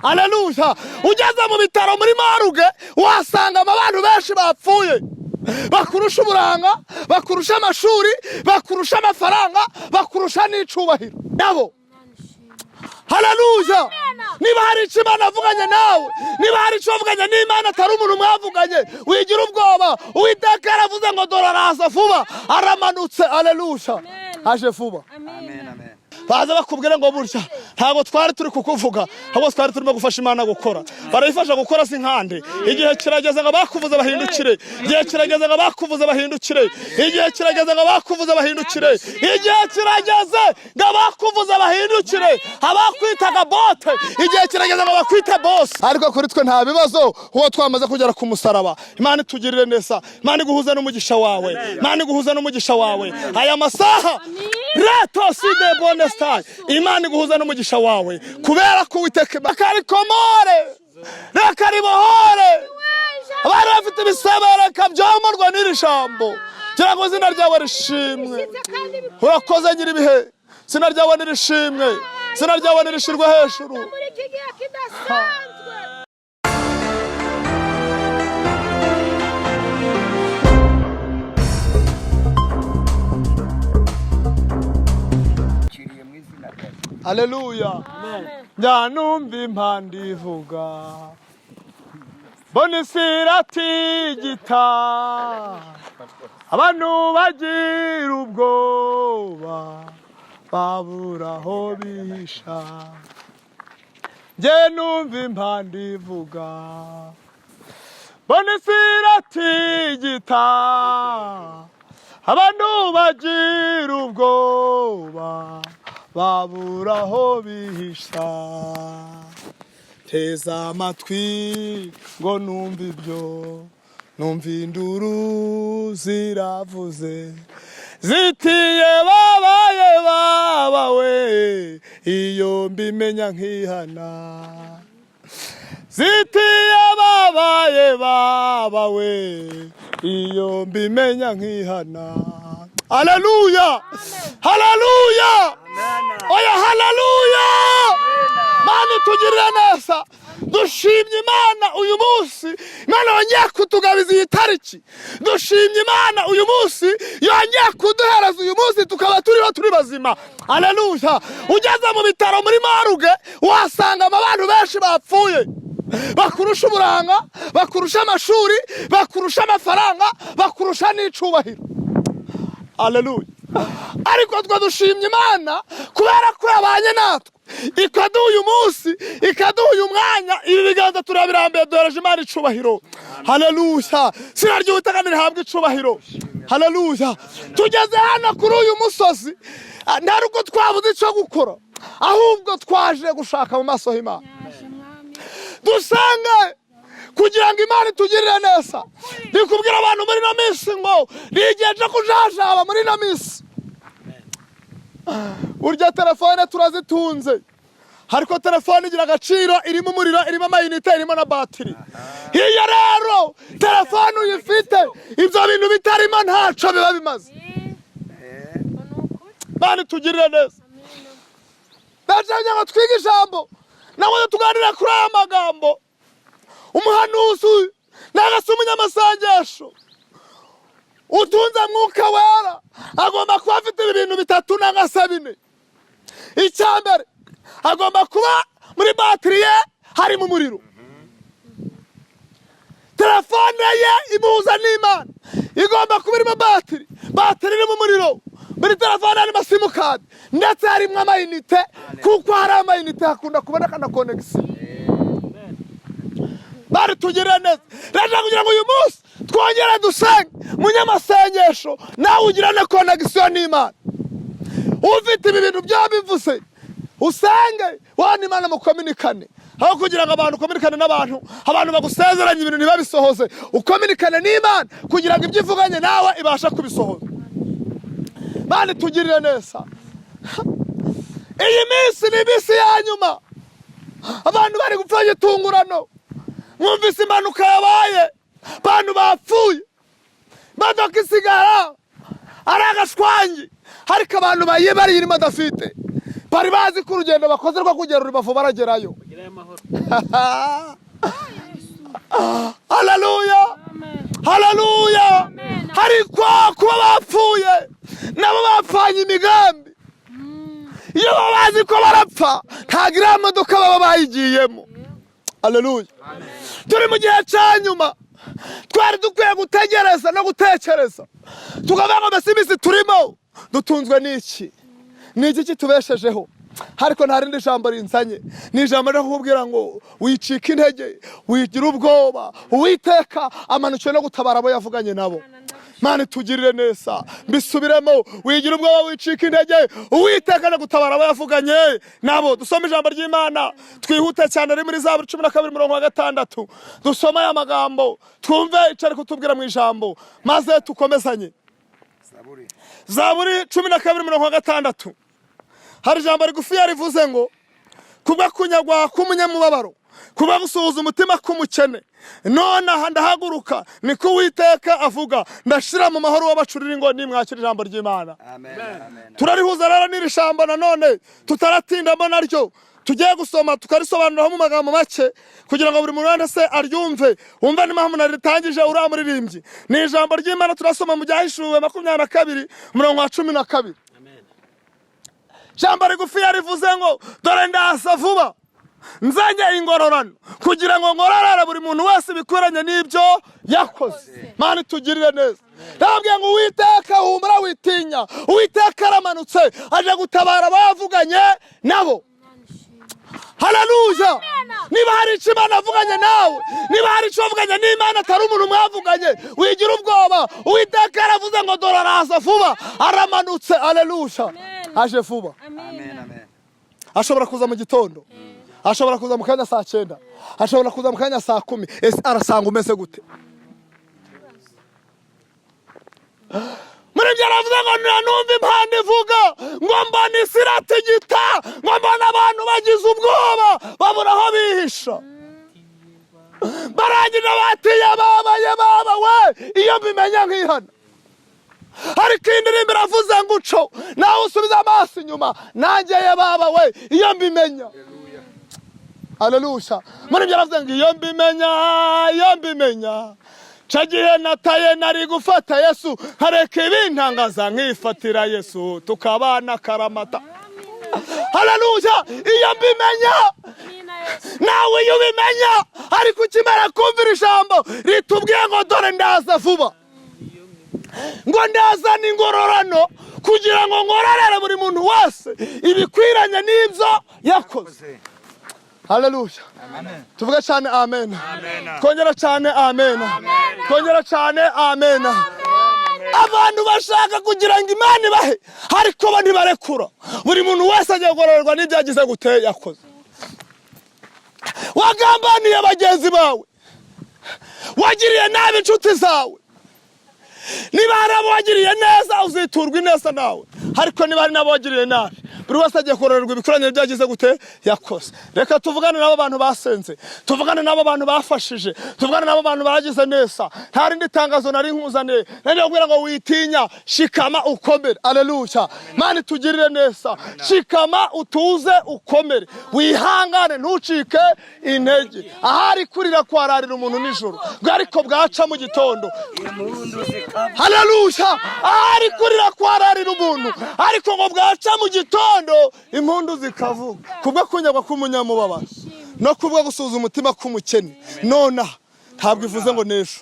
Haleluya. Ugeze mu bitaro muri Maruge wasanga abantu benshi bapfuye, bakurusha uburanga, bakurusha amashuri, bakurusha amafaranga, bakurusha n'icubahiro nabo. Haleluya. Niba hari icyo Imana avuganye nawe, niba hari icyo avuganye n'Imana atari umuntu mwavuganye, wigira ubwoba. Uwiteka yaravuze ngo dore araza vuba, aramanutse. Haleluya. Aje vuba. Amen, amen. Baza bakubwira ngo burya ntabwo twari turi kukuvuga, ahubwo twari turimo gufasha Imana gukora. Barayifasha gukora si nkande. Igihe kirageze ngo bakuvuze bahindukire, igihe kirageze ngo bakuvuze bahindukire, igihe kirageze ngo bakuvuze bahindukire, igihe kirageze ngo bakuvuze bahindukire. Abakwitaga bote igihe kirageze ngo bakwite boss. Ariko kuri twe nta bibazo, uwo twamaze kugera ku musaraba. Imana itugirire neza, Imana iguhuza n'umugisha wawe, Imana iguhuza n'umugisha wawe. Aya masaha reto side bonne star, Imana iguhuza n'umugisha wawe, kubera ko Uwiteka bakarikomore nakaribohore. Abari bafite ibisebere kabyamurwa n'iri jambo, kugira ngo izina ryawe rishimwe. Urakoze nyiri ibihe, izina ryawe nirishimwe, izina ryawe nirishirwe hejuru. Haleluya. Nyanumva impanda ivuga, mbona isi iratigita, abantu bagira ubwoba, babura aho bihisha. Njye numva impanda ivuga, mbona isi iratigita, abantu bagira ubwoba, babura aho bihisha. Teza amatwi ngo numva ibyo, numva induru ziravuze, zitiye babaye babawe, iyo mbimenya nkihana. Zitiye babaye babawe, iyo mbimenya nkihana. Haleluya. Haleluya. Oya haleluya. Mana tugirira neza, dushimye Imana uyu munsi. Imana yongeye kutugabiza iyi tariki. Dushimye Imana uyu munsi, yongeye kuduhereza uyu munsi tukaba turi bazima. Haleluya. Ugeze mu bitaro muri Maruge wasanga abantu benshi bapfuye, bakurusha uburanga, bakurusha amashuri, bakurusha amafaranga, bakurusha n'icubahiro. Haleluya. Ariko twa dushimye Imana kubera ko yabanye natwe, ikaduha uyu munsi, ikaduha uyu mwanya. Ibi biganza turabirambiye, duhereje Imana icubahiro. Haleluya. Sina ry'Uwiteka nirihabwe icubahiro. Haleluya. Tugeze hano kuri uyu musozi, ntaruko twabuze icyo gukora, ahubwo twaje gushaka mu maso y'Imana. Dusanga kugira ngo Imana itugirire neza. Ndikubwira abantu muri no minsi ngo nigiye cyo kujajaba muri no minsi. Urya telefone turazitunze, ariko telefone igira agaciro, irimo umuriro, irimo amayinite, irimo na batiri. Iyo rero telefone uyifite, ibyo bintu bitarimo ntaco biba bimaze. Imana itugirire neza. Ndashaka ngo twige ijambo, nawe tuganira kuri aya magambo. Umuhanuzi nagase umunyamasengesho utunze mwuka wera agomba kuba afite ibintu bitatu nagase bine. Icyambere agomba kuba muri batiri ye harimo umuriro. Telefone ye imuhuza n'Imana igomba kuba irimo batiri, batiri irimo umuriro. Muri telefone harimo simukadi ndetse harimo amayinite, kuko hari amayinite hakunda kuboneka na connection. Bari tugirire neza. Reka kugira ngo uyu munsi twongere dusenge munyamasengesho, nawe ugirane connection n'Imana. Ufite ibi bintu byabivuze usenge wana Imana mukominikane, aho kugira ngo abantu ukominikane n'abantu, abantu bagusezeranye ibintu ntibabisohoze. Ukominikane n'Imana kugira ngo ibyo ivuganye nawe ibasha kubisohoza. Bari tugirire neza. Iyi minsi ni minsi ya nyuma, abantu bari gupfa gitungurano. Mwumvise impanuka yabaye, abantu bapfuye, imodoka isigara ari agashwangi, ariko abantu bayibariye irimo adafite. Bari bazi ko urugendo bakoze rwo kugera Rubavu baragerayo. haleluya haleluya. ariko kuba bapfuye nabo bapfanye imigambi. iyo babazi ko barapfa ntabwo iriya modoka baba bayigiyemo. haleluya. turi mu gihe cya nyuma, twari dukwiye gutegereza no gutekereza tukavuga ngo mbese iminsi turimo dutunzwe n'iki, ni iki kitubeshejeho. ariko nta rindi jambo rinzanye, ni ijambo ryo kukubwira ngo wicika intege, wigira ubwoba. Uwiteka amanukiye no gutabara abo yavuganye nabo. Mana tugirire neza, mbisubiremo, wigira ubwoba, wicika intege, Uwiteka no gutabara abo yavuganye nabo. dusome ijambo ry'Imana twihute cyane, riri muri Zaburi 12:6. dusome aya magambo twumve icyo ari kutubwira mu ijambo, maze tukomezanye. Zaburi 12:6. hari ijambo rigufiya rivuze ngo kubwa kunyagwa k'umunyamubabaro, kubwa gusuhuza umutima k'umukene, nonaha ndahaguruka, niko Uwiteka avuga, ndashira mu mahoro w'abacurira ingo. nimwakira ijambo ry'Imana. turarihuza rero n'iri jambo nanone tutaratindamo naryo, tugiye gusoma tukarisobanuraho mu magambo make kugira ngo buri muntu wese aryumve, wumve n'impamvu naritangije uriya muririmbyi. ni ijambo ry'Imana turasoma mu Byahishuwe 22:12. jambo rigufiya rivuze ngo dore ndaza vuba, nzanye ingororano kugira ngo ngororere buri muntu wese bikwiranye n'ibyo yakoze. Mana tugirire neza. ndababwiye ngo Uwiteka humura witinya, Uwiteka aramanutse aje gutabara abavuganye nabo. haleluya. niba hari icyo Imana avuganye nawe, niba hari icyo wavuganye n'Imana atari umuntu mwavuganye, wigira ubwoba. Uwiteka aravuze ngo dore araza vuba, aramanutse. haleluya. aje vuba. ashobora kuza mu gitondo, ashobora kuza mu kanya saa 9, ashobora kuza mu kanya saa 10. ese arasanga umeze gute? muri byo aravuze ngo numva impanda ivuga ngo mbona isi iratigita, ngo mbona abantu bagize ubwoba babura aho bihisha. barangije batiye baba we, iyo mbimenya nkihana. ariko iyi ndirimbo iravuze ngo uco nawe usubiza amaso inyuma, nanjye baba we, iyo mbimenya. haleluya. muri byo aravuze ngo iyo mbimenya ca gihe nataye nari gufata Yesu, nkareka ibintangaza nkifatira Yesu, tukabana karamata. haleluya. iyo mbimenya nawe iyo ubimenya, ariko ukimara kumvira ijambo ritubwiye ngo dore ndaza vuba, ngo ndazana ingororano kugira ngo ngororere buri muntu wese ibikwiranye n'ibyo yakoze. haleluya. tuvuge cyane amen. twongera cyane amen. twongera cyane amen. abantu bashaka kugira ngo Imana ibahe, ariko bo ntibarekura. buri muntu wese agiye kugororerwa n'ibyo yagize gute yakoze. wagambaniye bagenzi bawe, wagiriye nabi inshuti zawe. niba hari abo wagiriye neza uziturwa ineza nawe, ariko niba hari n'abo wagiriye nabi, buri wese agiye kororerwa ibikoranye byagize gute yakoze. reka tuvugane n'abo bantu basenze, tuvugane n'abo bantu bafashije, tuvugane n'abo bantu bagize neza. nta rindi tangazo nari nkuzaniye, nari kubwira ngo witinya, shikama ukomere. haleluya. Mana tugirire neza, shikama utuze ukomere, wihangane ntucike intege. ahari kurira kwararira umuntu nijoro, bwo ariko bwaca mu gitondo. haleluya. ahari kurira kwararira umuntu, ariko ngo bwaca mu gitondo impundu zikavuga. kubwo kunyagwa k'umunyamubabaro no kubwo gusuhuza umutima k'umukene, nonaha ntabwo ivuze ngo n'ejo,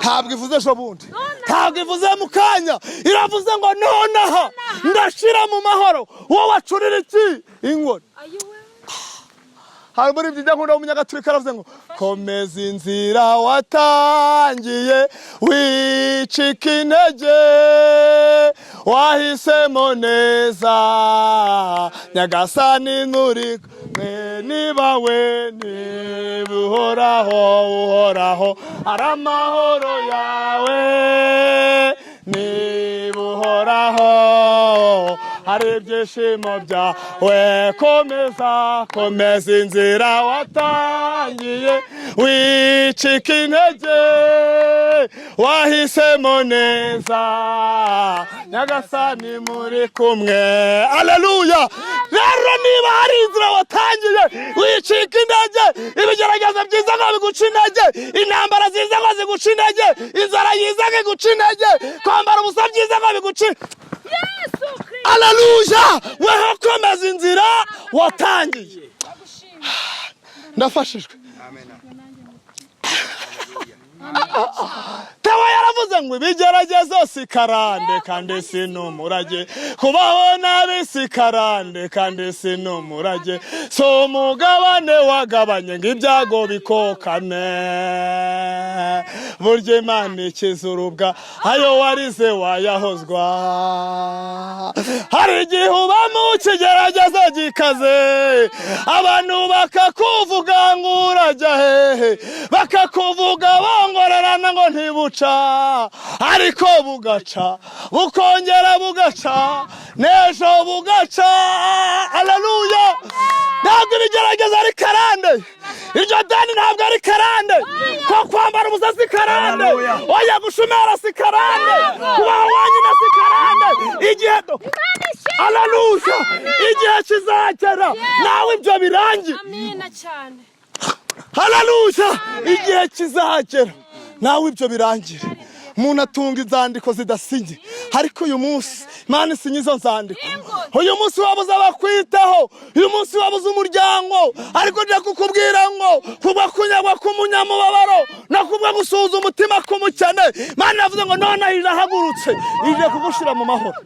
ntabwo ivuze ejo bundi, ntabwo ivuze mu kanya, iravuze ngo nonaha ndashira mu mahoro wowe wacurira iki ingoni. hari muri ibyo nkunda w'umunyagatulika aravuze ngo komeza inzira watangiye, wicika intege, wahisemo neza, nyagasani nturi kumwe niba we, niba uhoraho ari amahoro yawe, niba uhoraho hari ibyishimo byawe. Komeza inzira watangiye, wicika intege, wahisemo neza, Nyagasani muri kumwe. Aleluya. Rero niba hari inzira watangiye, wicika intege, ibigeragezo byiza ngo biguca intege, intambara ziza ngo ziguca intege, inzara yiza ngo iguca intege, kwambara ubusa byiza ngo biguca. Aleluya. Weho komeza inzira watangiye. Ndafashijwe. Tawa yaravuze ngo ibigeragezo si karande kandi si n'umurage, kubaho nabi si karande kandi si n'umurage, so umugabane wagabanye ngo ibyago bikokame, burya Imana ikiza urubwa ayo warize wayahozwa. Hari igihe uba mu kigeragezo gikaze, abantu bakakuvuga ngo urajya hehe, bakakuvuga bongorerana ngo ntibuca, ariko bugaca, bukongera bugaca, n'ejo bugaca. Aleluya. Ntabwo ibigeragezo ari karande, iryo deni ntabwo ari karande, ko kwambara ubusa si karande, oya gushumera si karande, kubaho wenyine si karande. Igihe aleluya, igihe kizagera nawe ibyo birangiye. Amina cyane. Haleluya. Igihe kizagera nawe ibyo birangire. Umuntu atunga inzandiko zidasinye, ariko uyu munsi Imana isinye izo nzandiko. Uyu munsi wabuze abakwitaho, uyu munsi wabuze umuryango, ariko nje kukubwira ngo kubwa kunyagwa k'umunyamubabaro no kubwa gusuhuza umutima k'umukene, Imana yavuze ngo nonaha irahagurutse ije kugushira mu mahoro.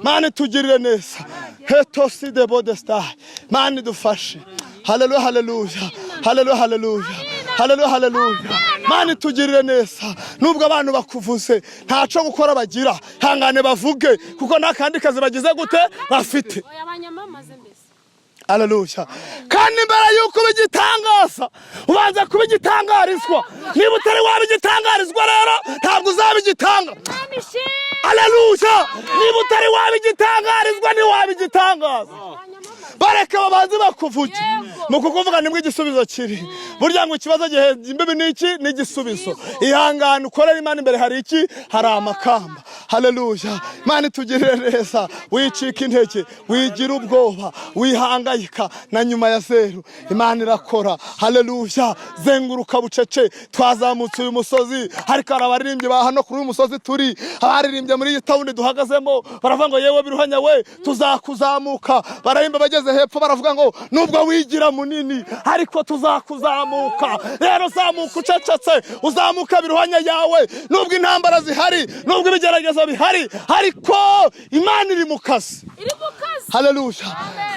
Imana itugirire neza. Hetosi de bodesta. Imana idufashe. Haleluya, haleluya, haleluya, haleluya, haleluya, haleluya. Imana itugirire neza. Nubwo abantu bakuvuze ntaco gukora bagira, hangane bavuge kuko nta kandi kazi bagize gute bafite. Haleluya. Kandi mbere yuko bigitangaza ubanza kubigitangarizwa. Niba utari wabigitangarizwa rero ntabwo uzabigitanga. Haleluya. Niba utari wabigitangarizwa ni wabigitangaza. Bareka babanze bakuvuge, mu kukuvuga nibwo igisubizo kiri. Burya ngo ikibazo gihe imbibi niki ni igisubizo. Ihangane ukorera Imana imbere hari iki, hari amakamba. Haleluya. Imana itugirire neza. Wicika intege, wigira ubwoba, wihangayika, na nyuma ya zeru Imana irakora. Haleluya. Zenguruka bucece. Twazamutse uyu musozi, ariko abaririmbye ba hano kuri uyu musozi turi, abaririmbye muri iyi tawuni duhagazemo baravuga ngo yewe biruhanya we tuzakuzamuka. Barahimba bageze hepfo baravuga ngo nubwo wigira munini ariko tuzakuzamuka. Rero zamuka ucecetse, uzamuka biruhanya yawe, nubwo intambara zihari, nubwo ibigeragezo bihari, ariko Imana iri mu kazi. Haleluya.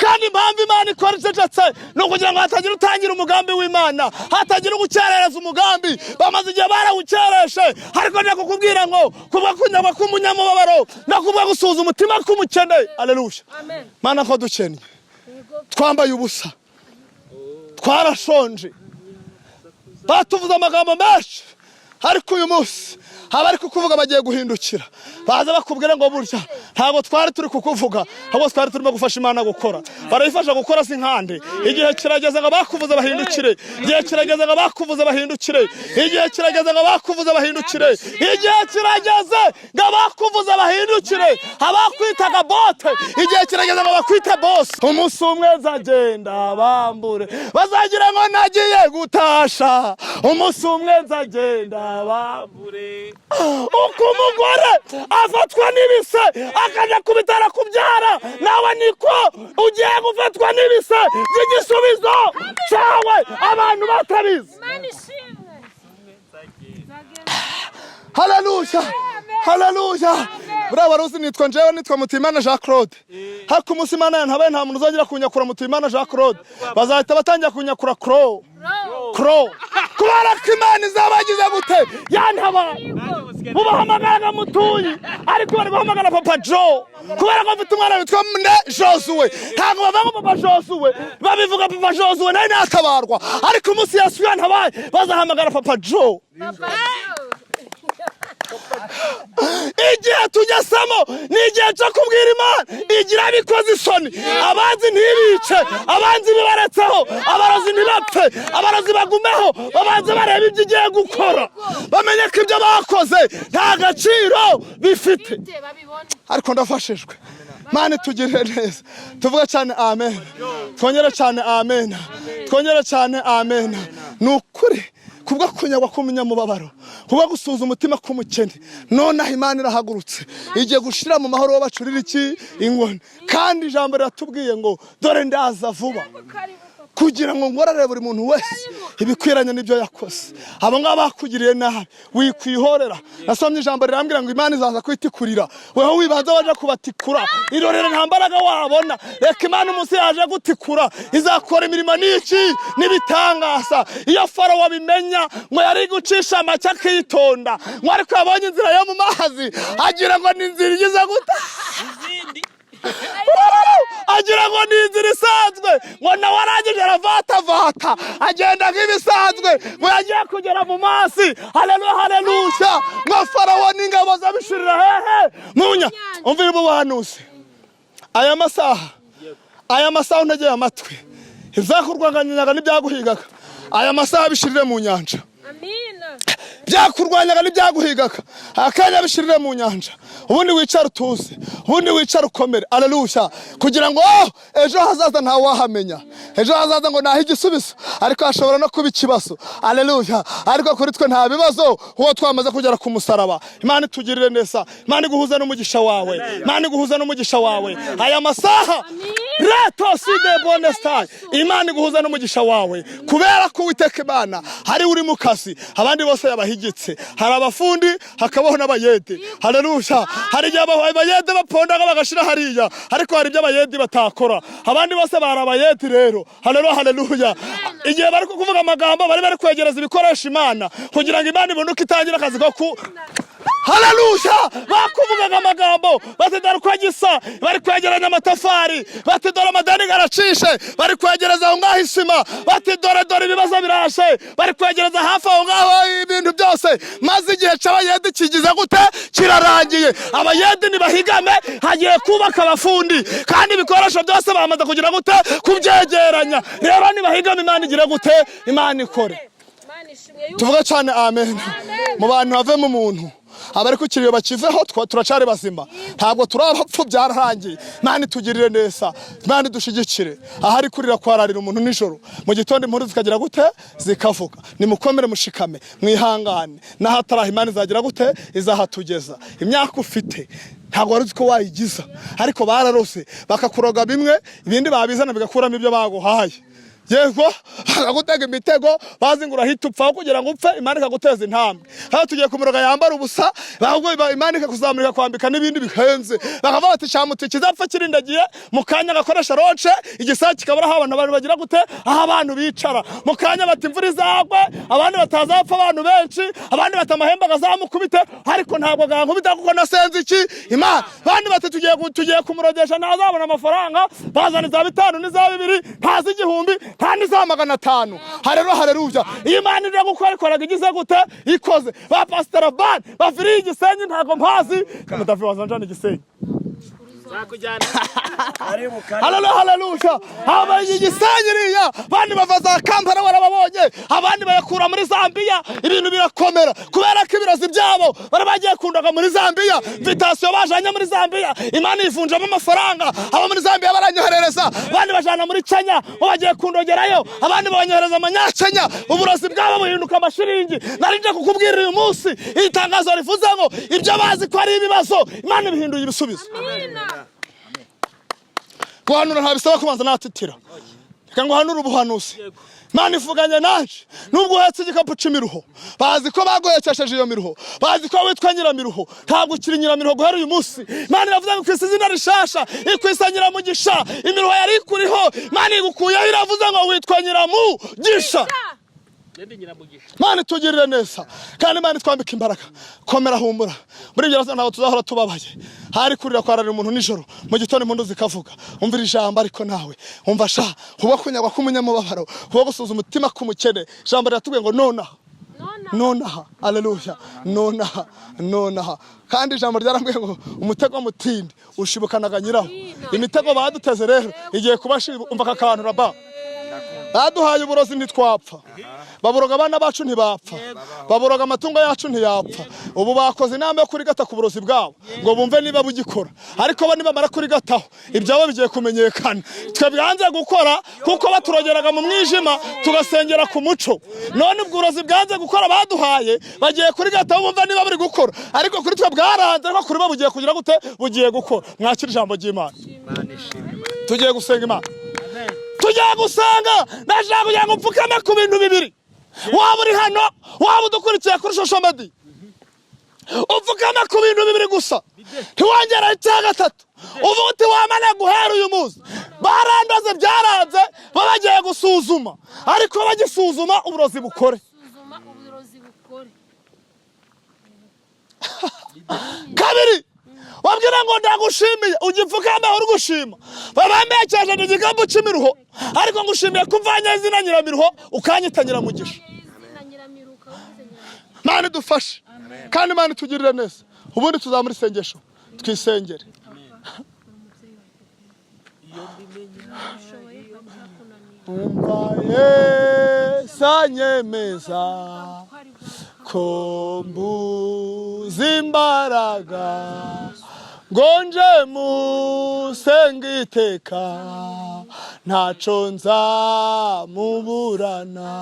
Kandi impamvu Imana ikora icecetse no kugira ngo hatagira utangira umugambi w'Imana, hatagira ugukerereza umugambi. Bamaze igihe barawukereshe, ariko nje kukubwira ngo kubwa kunyagwa k'umunyamubabaro no kubwa gusuhuza umutima k'umukene. Haleluya. Mana ko dukennye, twambaye ubusa, twarashonje, batuvuze amagambo menshi, ariko uyu munsi abari kukuvuga bagiye guhindukira, baza bakubwira ngo burya ntabwo twari turi kukuvuga, ahubwo twari turimo gufasha Imana gukora. Barayifasha gukora si nkande. Igihe kirageze ngo bakuvuze bahindukire, igihe kirageze ngo bakuvuze bahindukire, igihe kirageze ngo bakuvuze bahindukire, igihe kirageze ngo bakuvuze bahindukire. Abakwitaga bote, igihe kirageze ngo bakwite boss. Umunsi umwe nzagenda bambure, bazagira ngo nagiye gutasha. Umunsi umwe nzagenda bambure. Uko umugore afatwa n'ibise akaja kubitara kubyara, nawe niko ugiye gufatwa n'ibise by'igisubizo cyawe abantu batabizi. Haleluya, haleluya. Bravo Rusi, nitwa njewe, nitwa Mutimana Jean Claude. Hako umunsi Imana yantabaye nta muntu uzongera kunyakura Mutimana Jean Claude, bazahita batangira kunyakura Crow. Kubera ko Imana izabagize gute yantabaye. Mubahamagara mutuyi, ariko bari bahamagara Papa Joe kubera ko afite umwana witwa Josuwe. Ntabwo bavuga Papa Josuwe, babivuga Papa Josuwe nawe natabarwa, ariko umunsi Yesu yantabaye bazahamagara Papa Joe. igihe tugesamo ni igihe cyo kubwira Imana igira bikoze isoni abanzi ntibice abanzi bibaretseho abarozi ntibapfe abarozi bagumeho babanze bareba ibyo igiye gukora bamenye ko ibyo bakoze nta gaciro bifite ariko ndafashijwe Imana itugirire neza tuvuga cyane amen twongere cyane amen twongere cyane amen ni ukuri kubwo kunyagwa k'umunyamubabaro kubwo gusuza umutima k'umukene nonaho Imana irahagurutse igiye gushira mu mahoro w'abacurira iki inkoni kandi ijambo riratubwiye ngo dore ndaza vuba kugira ngo ngorere buri muntu wese ibikwiranye n'ibyo yakoze abo ngabo bakugiriye nabi wikwihorera nasomye ijambo rirambwira ngo Imana izaza kwitikurira weho wibanza waje kubatikura irorere nta mbaraga wabona reka Imana umunsi yaje gutikura izakora imirimo n'iki n'ibitangasa iyo Farawo wabimenya ngo yari gucisha amacye akitonda ngo ariko yabonye inzira yo mu mazi agira ngo ni inzira igize guta agira ngo ni inzira isanzwe ngo nawe arangije aravatavata agenda nk'ibisanzwe ngo yagiye kugera mu mazi haleluya haleluya ngo Farawo n'ingabo zabishirira hehe munya umvira ubuhanuzi aya masaha untegeye amatwi ibyakurwanyaga n'ibyaguhigaga aya masaha bishirire mu nyanja byakurwanyaga n'ibyaguhigaga akanya bishirire mu nyanja ubundi wicara utuze ubundi wicara ukomere haleluya kugira ngo ejo hazaza nta wahamenya ejo hazaza ngo naho igisubizo ariko hashobora no kuba ikibazo haleluya ariko kuri twe nta bibazo uwo twamaze kugera ku musaraba Imana itugirire neza Imana iguhuza n'umugisha wawe Imana iguhuza n'umugisha wawe aya masaha reto side bonestai Imana iguhuza n'umugisha wawe kubera ko Uwiteka Imana hari uri mu kazi abandi bose yabahigitse hari abafundi hakabaho n'abayede haleluya hari igihe abayede bapondaga bagashira hariya ariko hari ibyo abayede batakora abandi bose bari abayede rero haleluya haleluya igihe bari kuvuga amagambo bari kwegereza ibikoresho Imana kugira ngo Imana ibone uko itangira akazi ko haleluya bakuvugaga amagambo batedara uko gisa bari kwegeranya amatafari batedora amadani garacishe bari kwegereza aho ngaho isima batedora dore ibibazo birashe bari kwegereza hafi aho ngaho ibintu byose maze igihe cy'abayede kigize gute kirarangiye abayede nibahigame hagiye kubaka abafundi kandi ibikoresho byose bamaze kugira gute kubyegeranya rero nibahigame Imana igira gute Imana ikore tuvuga cyane amen mu bantu havemo umuntu abari ku kiriyo bakiveho turacari bazima ntabwo turabapfu byararangiye Imana itugirire neza Imana dushigikire ahari kurira kwararira umuntu nijoro mu gitondo impundu zikagira gute zikavuga nimukomere mushikame mwihangane nahataraha Imana izagira gute izahatugeza imyaka ufite ntabwo wari uko wayigiza ariko bararose bakakuroga bimwe ibindi babizana bigakuramo ibyo baguhaye yego agutega imitego bazingura hita upfa kugira ngo upfe Imana ikaguteza intambwe hano tugiye kumuroga yambara ubusa bahubwo Imana ikakuzamurika kwambika n'ibindi bihenze bakavuga bati cyamuti kizapfa kirindagiye mu kanya gakoresha roce igisaki kikabura aho abantu bagira gute aho abantu bicara mu kanya bati imvura izagwe abandi batazapfa abantu benshi abandi batamahemba gazamukubite ariko ntabwo gankubita kuko nasenze iki Imana bandi bati tugiye kumurogesha ntazabona amafaranga bazana za 5 n'iza 2 ntazi igihumbi kandi za 500 haleluya Imana ije gukora ikoraga igize gute ikoze ba pastor ban bafiri igisenyi ntago mpazi kamutafi wazanjana igisenyi zakujyana ari mukari haleluya abaye igisanyiriya bandi bavaza Kampala warababonye abandi bayakura muri Zambia ibintu birakomera kubera ko ibirozi byabo barabagiye kundaga muri Zambia invitation bajanye muri Zambia Imana ivunjamo amafaranga aba muri Zambia baranyoherereza bandi bajana muri Kenya bagiye kundogerayo abandi banyohereza amanyakenya uburozi bwabo buhinduka amashiringi narinje kukubwira uyu munsi itangazo rivuze ngo ibyo bazi ko ari ibibazo Imana bihinduye ibisubizo amina guhanura ntabisaba kubanza natitira reka ngo hanura ubuhanuzi Imana ivuganye naje nubwo uhetse igikapu c'imiruho bazi ko bagoyekesheje iyo miruho bazi ko witwa nyiramiruho ntabwo ukiri nyiramiruho guhera uyu munsi Imana iravuze ngo kwisi izina rishasha ikwisanyira mugisha imiruho yari ikuriho Imana igukuyeho iravuze ngo witwa nyiramugisha Imana itugirire neza kandi Imana itwambika imbaraga komera humbura muri ibyo ntabwo tuzahora tubabaye hari kurira kwararira umuntu nijoro mu gitondo impundu zikavuga umvira ijambo ariko nawe umva uba kunyagwa k'umunyamubabaro uba gusuza umutima k'umukene ijambo riratubwiye ngo nonaha nonaha. Haleluya. Nonaha. Kandi ijambo ryarambwiye ngo umutego mutindi ushibukanaga nyiraho. Imitego baduteze rero igiye kubashiba. Umva aka kantu raba. Baduhaye uburozi ntitwapfa. Baburoga abana bacu ntibapfa. Baburoga amatungo yacu ntiyapfa. Ubu bakoze inama yo kurigata ku burozi bwabo ngo bumve niba bugikora. Ariko bo nibamara kurigataho ibyabo bigiye kumenyekana. Twebwe hanze gukora kuko baturogeraga mu mwijima tugasengera ku muco. None ubwo uburozi bwanze gukora baduhaye bagiye kurigataho bumve niba buri gukora. Ariko kuri twe bwaranze ko kuri bo bugiye kugira gute bugiye gukora. Mwakira ijambo ry'Imana. Tugiye gusenga Imana. Tugiye gusanga ndashaka kugira ngo upfukame ku bintu bibiri. Waba uri hano waba udukurikiye kuri social media upfukame ku bintu bibiri gusa ntiwongera icya gatatu uvuga uti wamana guhera uyu munsi barandoze byaranze babagiye gusuzuma ariko bagisuzuma uburozi bukore. Kabiri wabwira ngo ndagushimiye ugipfukame uri gushima babambekeje n'igikambu cy'imiruho ariko ngushimiye kuvanya izina nyiramiruho ukanyita nyiramugisha. Mana dufashe kandi Mana tugirire neza ubundi tuzamuri sengesho twisengere. Umvaye sanyemeza ko mbuze imbaraga ngonje musenga iteka ntaco nzamuburana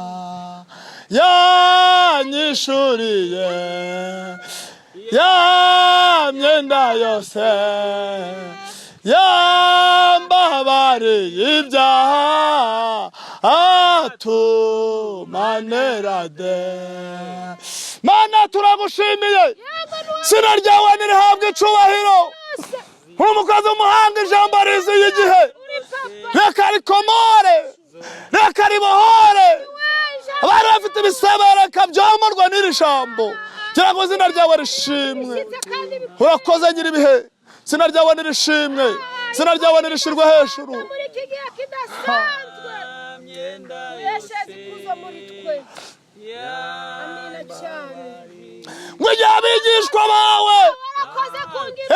yanyishuriye ya myenda yose yambabariye ibyaha atumanerade. Mana turagushimiye sina ryawe nirihabwe icubahiro nk'umukozi w'umuhanga ijambo riziye igihe reka rikomore reka ribohore abari bafite ibisebe reka byomorwa n'iri jambo kugira ngo izina ryawe rishimwe. Urakoze nyir'ibihe izina ryawe nirishimwe izina ryawe nirishirwe hejuru. Mwijye abigishwa bawe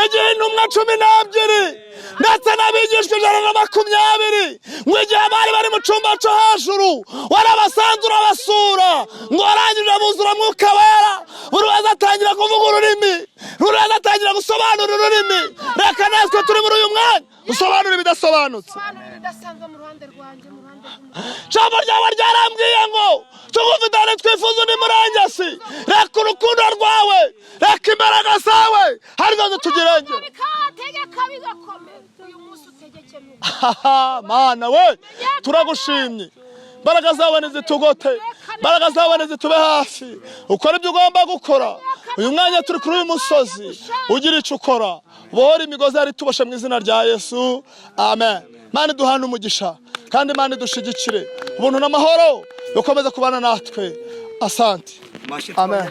igihe intumwa 12 ndetse n'abigishwa 120 mwijye bari bari mu cyumba cyo hejuru warabasanze urabasura ngo warangije buzura mwuka wera buri wese atangira kuvuga ururimi buri wese atangira gusobanura ururimi. Reka natwe turi muri uyu mwanya usobanura ibidasobanutse. Jambo ryawe ryarambwiye ngo tugufitane twifuza undi murengesi. Reka urukundo rwawe reka imbaraga zawe hari zo tugirengera. Mana we turagushimye imbaraga zawe nizitugote imbaraga zawe nizitube hafi ukora ibyo ugomba gukora. Uyu mwanya turi kuri uyu musozi ugira icyo ukora bohora imigozi yari tubashe mu izina rya Yesu amen. Mana duhana umugisha kandi Mana dushigikire ubuntu n'amahoro bikomeze kubana natwe. Asante amen.